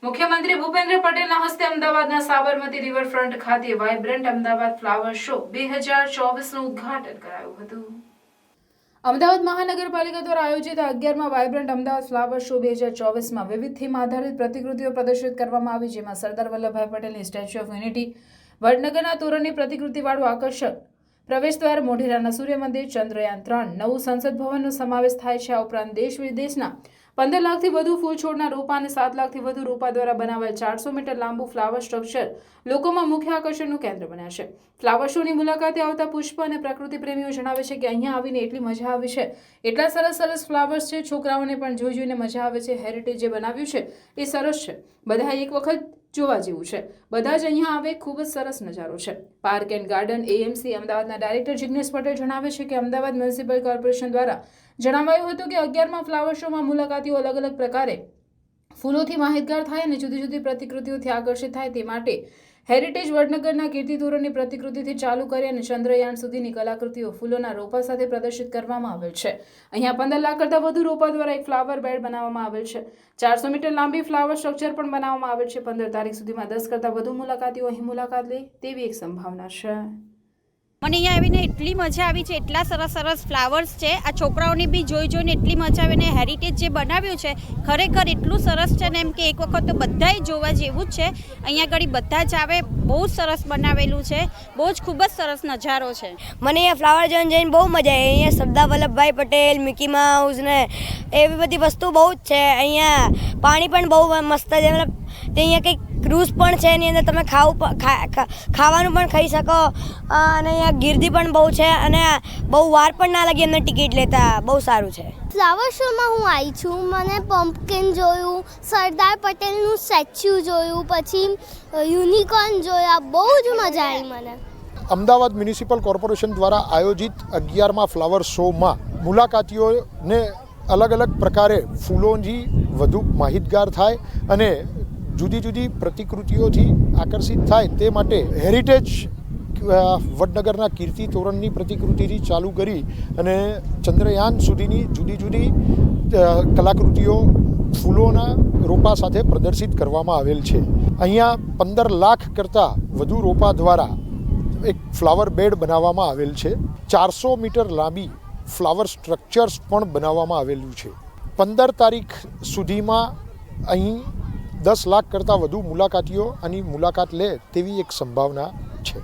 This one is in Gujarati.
મુખ્યમંત્રી ભૂપેન્દ્ર પટેલના હસ્તે અમદાવાદના સાબરમતી રિવરફ્રન્ટ ખાતે વાઇબ્રન્ટ અમદાવાદ ફ્લાવર શો 2024નું ઉદ્ઘાટન કરાયું હતું। અમદાવાદ મહાનગરપાલિકા દ્વારા આયોજિત 11મા વાઇબ્રન્ટ અમદાવાદ ફ્લાવર શો 2024માં વિવિધ થીમ આધારિત પ્રતિકૃતિઓ પ્રદર્શિત કરવામાં આવી, જેમાં સરદાર વલ્લભભાઈ પટેલની સ્ટેચ્યુ ઓફ યુનિટી, વડનગરના તોરણની પ્રતિકૃતિવાળું આકર્ષક પ્રવેશદ્વાર, મોઢેરાના સૂર્ય મંદિર, ચંદ્રયાન 3, નવું સંસદ ભવનનો સમાવેશ થાય છે। આ ઉપરાંત દેશ વિદેશના 15 લાખથી વધુ ફૂલ છોડના રોપા અને 7 લાખથી વધુ રોપા દ્વારા બનાવાયેલ 400 મીટર લાંબુ ફ્લાવર સ્ટ્રક્ચર લોકોમાં મુખ્ય આકર્ષણનું કેન્દ્ર બન્યા છે। ફ્લાવર શોની મુલાકાતે આવતા પુષ્પ અને પ્રકૃતિ પ્રેમીઓ જણાવે છે કે અહીંયા આવીને એટલી મજા આવી છે, એટલા સરસ ફ્લાવર્સ છે, છોકરાઓને પણ જોઈને મજા આવે છે। હેરિટેજ જે બનાવ્યું છે એ સરસ છે, બધા એક વખત જોવા જેવું છે, બધા જ અહીંયા આવે, ખૂબ જ સરસ નજારો છે। પાર્ક એન્ડ ગાર્ડન એએમસી અમદાવાદના ડાયરેક્ટર જિગ્નેશ પટેલ જણાવે છે કે અમદાવાદ મ્યુનિસિપલ કોર્પોરેશન દ્વારા જણાવાયું હતું કે 11મા ફ્લાવર શોમાં મુલાકાતીઓ અલગ પ્રકારે ફૂલોથી માહિતગાર થાય અને જુદી જુદી પ્રતિકૃતિઓથી આકર્ષિત થાય તે માટે હેરિટેજ વડનગરના કીર્તિતોરણની પ્રતિકૃતિથી ચાલુ કરી અને ચંદ્રયાન સુધીની કલાકૃતિઓ ફૂલોના રોપા સાથે પ્રદર્શિત કરવામાં આવેલ છે। અહીંયા 15 લાખ કરતાં વધુ રોપા દ્વારા એક ફ્લાવર બેડ બનાવવામાં આવેલ છે। 400 મીટર લાંબી ફ્લાવર સ્ટ્રક્ચર પણ બનાવવામાં આવેલ છે। 15 તારીખ સુધીમાં 10 કરતાં વધુ મુલાકાતીઓ અહીં મુલાકાત લે તેવી એક સંભાવના છે। મને અહીંયા આવીને એટલી મજા આવી છે, એટલા સરસ ફ્લાવર્સ છે। આ છોકરાઓને બી જોઈને એટલી મજા આવે ને હેરિટેજ જે બનાવ્યું છે ખરેખર એટલું સરસ છે ને એમ કે એક વખત તો બધાય જોવા જેવું જ છે। અહીંયા આગળ બધા જ આવે, બહુ જ સરસ બનાવેલું છે, બહુ જ ખૂબ જ સરસ નજારો છે। મને અહીંયા ફ્લાવર જોઈને બહુ મજા આવી। અહીંયા સરદાર વલ્લભભાઈ પટેલ, મિકી માઉસ ને એવી બધી વસ્તુ બહુ જ છે। અહીંયા પાણી પણ બહુ મસ્ત છે, મતલબ તે અહીંયા કંઈક ક્રૂઝ પણ છે, એની અંદર તમે ખાવાનું પણ ખાઈ શકો અને અહીંયા ગીર્દી પણ બહુ છે અને બહુ વાર પણ ના લાગી એમને ટિકિટ લેતા, બહુ સારું છે। ફ્લાવર શોમાં હું આવી છું, મને પમ્પકિન જોયું, સરદાર પટેલનું સ્ટેચ્યુ જોયું, પછી યુનિકોર્ન જોયા, બહુ જ મજા આવી મને। અમદાવાદ મ્યુનિસિપલ કોર્પોરેશન દ્વારા આયોજિત 11મા ફ્લાવર શોમાં મુલાકાતીઓને અલગ પ્રકારે ફૂલોથી વધુ માહિતગાર થાય અને જુદી જુદી પ્રતિકૃતિઓથી આકર્ષિત થાય તે માટે હેરિટેજ વડનગરના કીર્તિ તોરણની પ્રતિકૃતિથી ચાલુ કરી અને ચંદ્રયાન સુધીની જુદી કલાકૃતિઓ ફૂલોના રોપા સાથે પ્રદર્શિત કરવામાં આવેલ છે। અહીંયા 15 લાખ કરતાં વધુ રોપા દ્વારા એક ફ્લાવર બેડ બનાવવામાં આવેલ છે। 400 મીટર લાંબી ફ્લાવર સ્ટ્રક્ચર્સ પણ બનાવવામાં આવેલું છે। 15 તારીખ સુધીમાં અહીં 10 લાખ કરતાં વધુ મુલાકાતીઓ આની મુલાકાત લે તેવી એક સંભાવના છે।